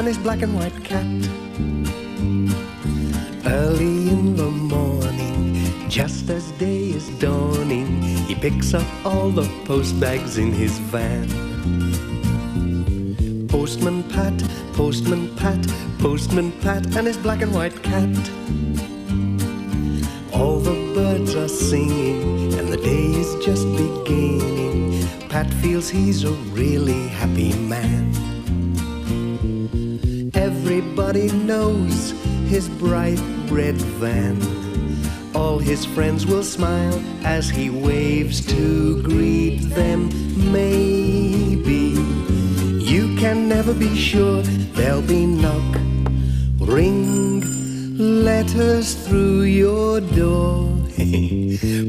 and his black and white cat. Early in the morning, just as day is dawning, he picks up all the post bags in his van. Postman Pat, Postman Pat, Postman Pat, and his black and white cat. All the birds are singing, and the day is just beginning. Pat feels he's a really happy man. Everybody knows his bright red van. All his friends will smile as he waves to greet them. Maybe you can never be sure there'll be knock, ring, letters through your door.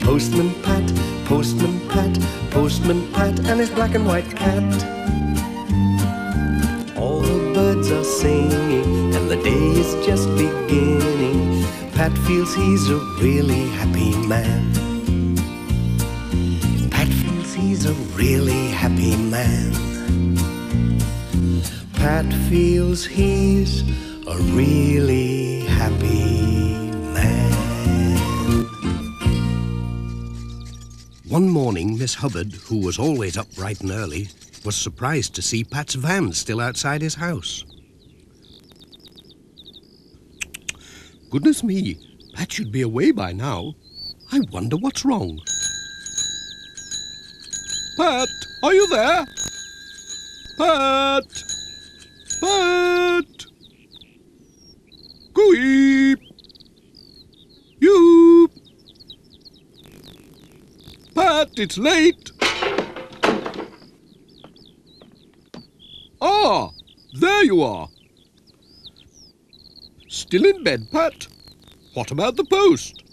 Postman Pat, Postman Pat, Postman Pat, and his black and white cat. All the birds are singing, and the day is just beginning. Pat feels he's a really happy man. Pat feels he's a really happy man. Pat feels he's a really happy man. One morning, Miss Hubbard, who was always up bright and early, was surprised to see Pat's van still outside his house. Goodness me, Pat should be away by now. I wonder what's wrong. Pat, are you there? Pat! Pat! Gooey! You! Pat, it's late! Ah, there you are. Still in bed, Pat? What about the post?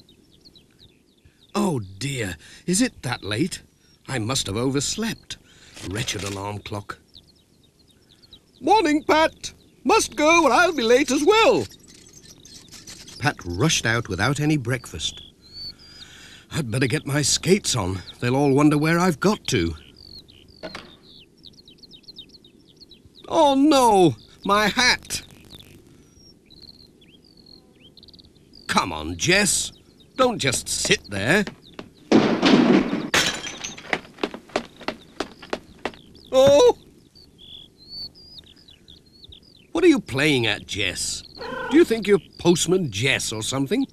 Oh dear, is it that late? I must have overslept. Wretched alarm clock. Morning, Pat. Must go or I'll be late as well. Pat rushed out without any breakfast. I'd better get my skates on. They'll all wonder where I've got to. Oh no, my hat. Come on, Jess. Don't just sit there. Oh! What are you playing at, Jess? Do you think you're Postman Jess or something?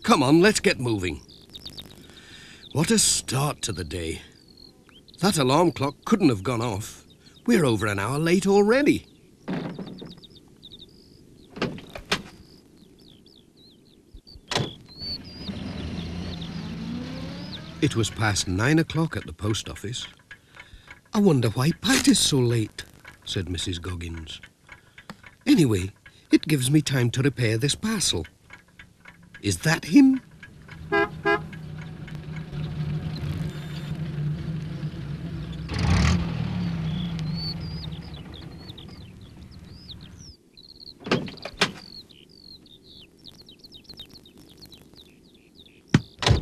Come on, let's get moving. What a start to the day. That alarm clock couldn't have gone off. We're over an hour late already. It was past 9 o'clock at the post office. I wonder why Pat is so late, said Mrs. Goggins. Anyway, it gives me time to repair this parcel. Is that him?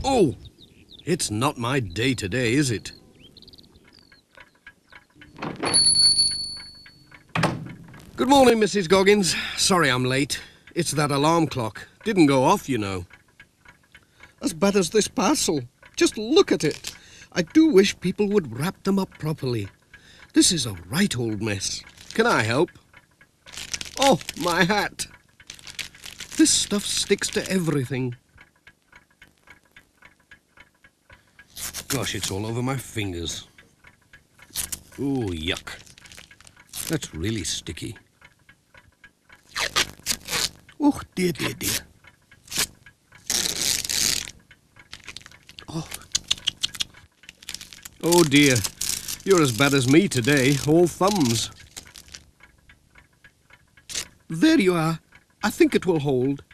Oh, it's not my day today, is it? Good morning, Mrs. Goggins. Sorry I'm late. It's that alarm clock. Didn't go off, you know. As bad as this parcel. Just look at it. I do wish people would wrap them up properly. This is a right old mess. Can I help? Oh, my hat. This stuff sticks to everything. Gosh, it's all over my fingers. Ooh, yuck. That's really sticky. Oh, dear, dear, dear. Oh. Oh, dear. You're as bad as me today, all thumbs. There you are. I think it will hold.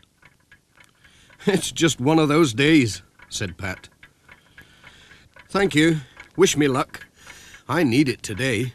It's just one of those days, said Pat. Thank you. Wish me luck. I need it today.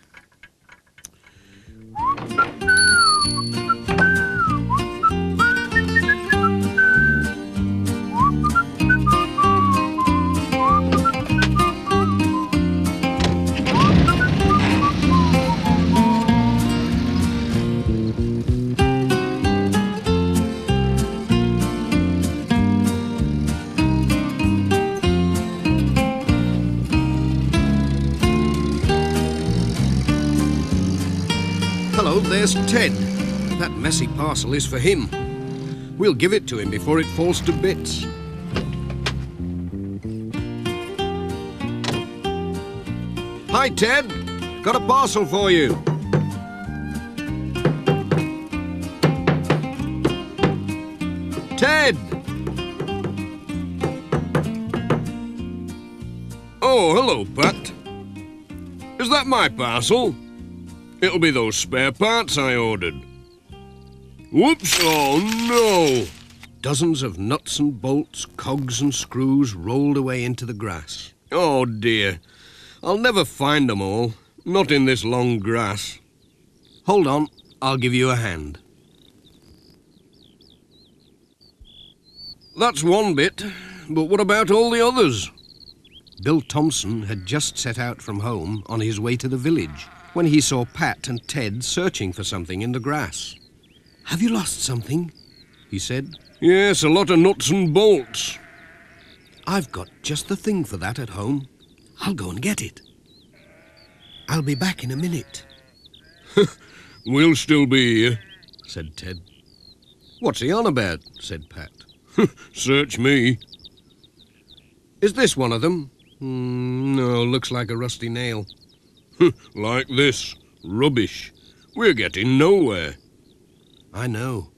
there's Ted. That messy parcel is for him. We'll give it to him before it falls to bits. Hi, Ted. Got a parcel for you. Ted! Oh, hello, Pat. Is that my parcel? It'll be those spare parts I ordered. Whoops! Oh, no! Dozens of nuts and bolts, cogs and screws rolled away into the grass. Oh, dear. I'll never find them all. Not in this long grass. Hold on. I'll give you a hand. That's one bit, but what about all the others? Bill Thompson had just set out from home on his way to the village when he saw Pat and Ted searching for something in the grass. "Have you lost something?" he said. "Yes, a lot of nuts and bolts." "I've got just the thing for that at home. I'll go and get it. I'll be back in a minute." "We'll still be here," said Ted. "What's he on about?" said Pat. "Search me." "Is this one of them?" No, looks like a rusty nail." "Like this. Rubbish. We're getting nowhere." "I know.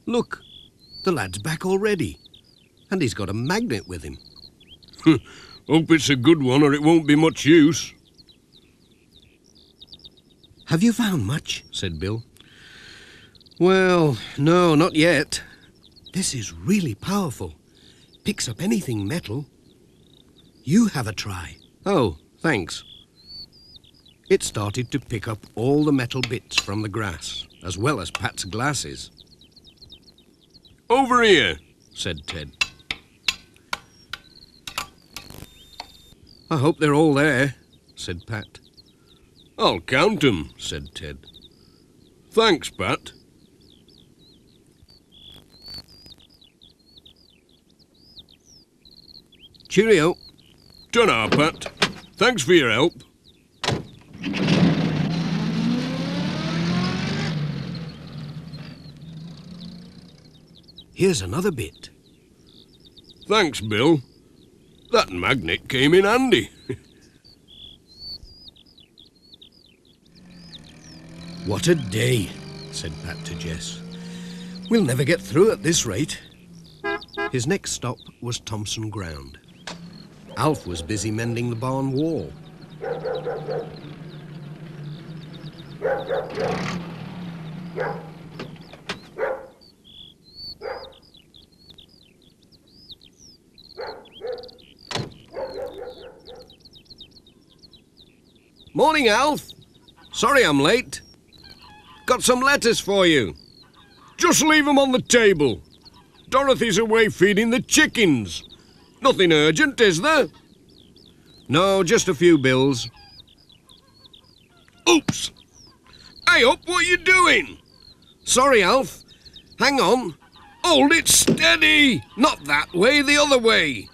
Look, the lad's back already. And he's got a magnet with him." "Hope it's a good one or it won't be much use." "Have you found much?" said Bill. "Well, no, not yet. This is really powerful. Picks up anything metal. You have a try." "Oh, thanks." It started to pick up all the metal bits from the grass, as well as Pat's glasses. "Over here," said Ted. "I hope they're all there," said Pat. "I'll count 'em," said Ted. "Thanks, Pat." "Cheerio." "Ta-ra, Pat. Thanks for your help." "Here's another bit." "Thanks, Bill. That magnet came in handy." "What a day," said Pat to Jess. "We'll never get through at this rate." His next stop was Thompson Ground. Alf was busy mending the barn wall. "Morning, Alf. Sorry I'm late. Got some letters for you." "Just leave 'em on the table. Dorothy's away feeding the chickens. Nothing urgent, is there?" "No, just a few bills." "Oops! Hey up, what are you doing?" "Sorry, Alf. Hang on." "Hold it steady! Not that way, the other way."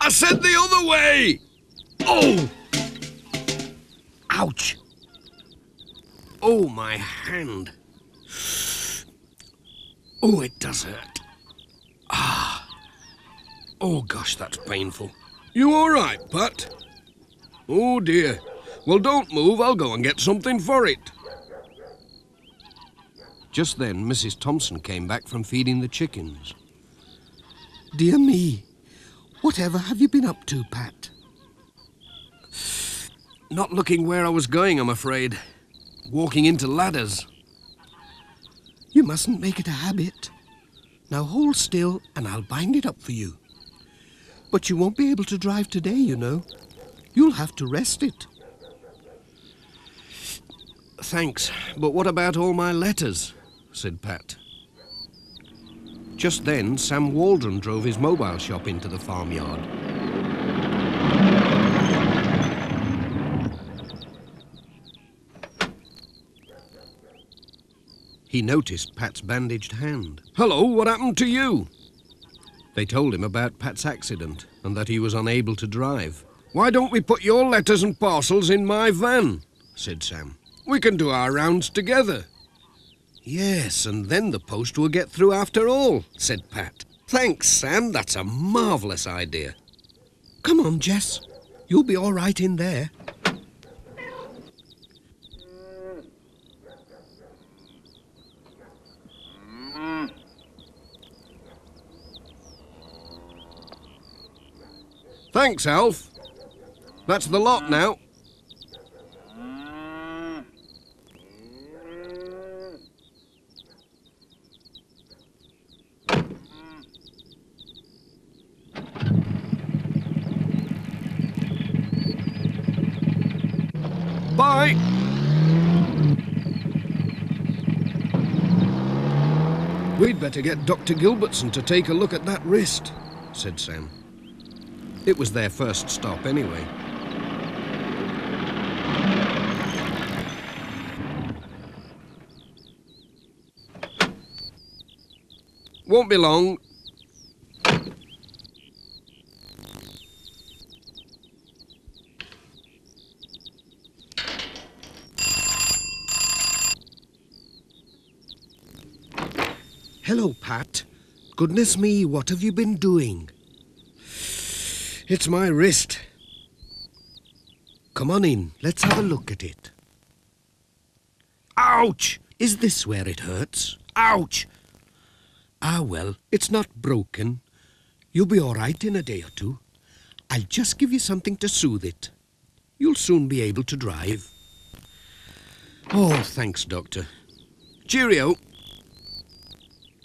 "I said the other way!" "Oh! Ouch! Oh, my hand. Oh, it does hurt. Ah. Oh, gosh, that's painful." "You all right, Pat?" "Oh, dear. Well, don't move. I'll go and get something for it." Just then, Mrs. Thompson came back from feeding the chickens. "Dear me. Whatever have you been up to, Pat?" "Not looking where I was going, I'm afraid. Walking into ladders." "You mustn't make it a habit. Now hold still and I'll bind it up for you. But you won't be able to drive today, you know. You'll have to rest it." "Thanks, but what about all my letters?" said Pat. Just then, Sam Waldron drove his mobile shop into the farmyard. He noticed Pat's bandaged hand. "Hello, what happened to you?" They told him about Pat's accident and that he was unable to drive. "Why don't we put your letters and parcels in my van?" said Sam. We can do our rounds together. Yes, and then the post will get through after all, said Pat. Thanks, Sam. That's a marvellous idea. Come on, Jess. You'll be all right in there. Thanks, Alf. That's the lot now. Bye. We'd better get Dr. Gilbertson to take a look at that wrist, said Sam. It was their first stop anyway. Won't be long. Hello, Pat. Goodness me, what have you been doing? It's my wrist. Come on in, let's have a look at it. Ouch! Is this where it hurts? Ouch! Ah, well, it's not broken. You'll be all right in a day or two. I'll just give you something to soothe it. You'll soon be able to drive. Oh, thanks, Doctor. Cheerio.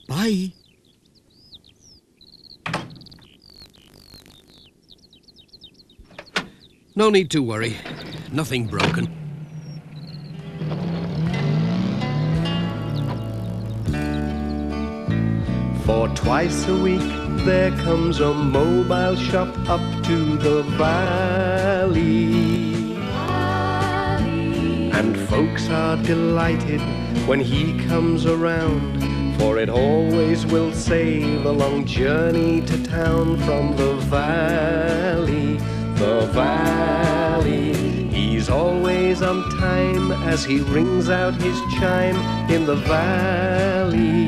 Bye. No need to worry. Nothing broken. For twice a week there comes a mobile shop up to the valley. And folks are delighted when he comes around, for it always will save a long journey to town from the valley. The valley. He's always on time as he rings out his chime in the valley.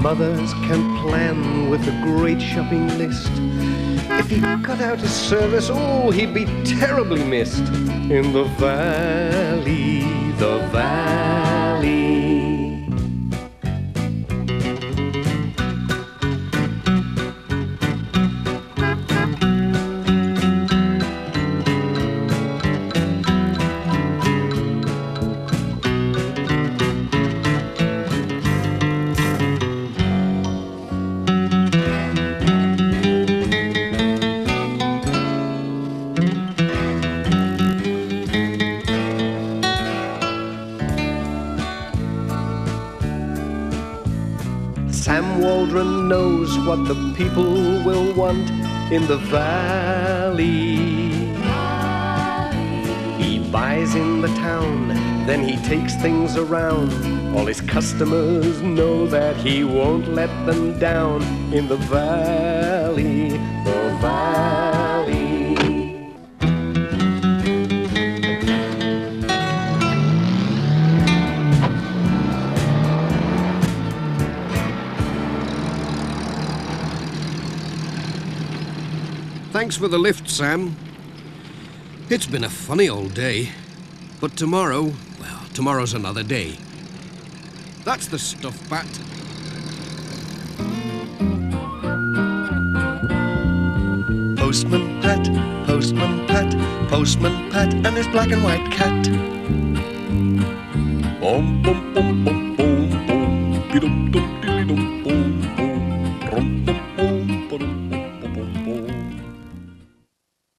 Mothers can plan with a great shopping list. If he cut out his service, oh, he'd be terribly missed in the valley. The valley. Sam Waldron knows what the people will want in the valley. He buys in the town, then he takes things around. All his customers know that he won't let them down in the valley. The valley. Thanks for the lift, Sam. It's been a funny old day. But tomorrow, well, tomorrow's another day. That's the stuff, Pat. Postman Pat, Postman Pat, Postman Pat and his black and white cat. Boom, boom, boom, boom, boom, boom,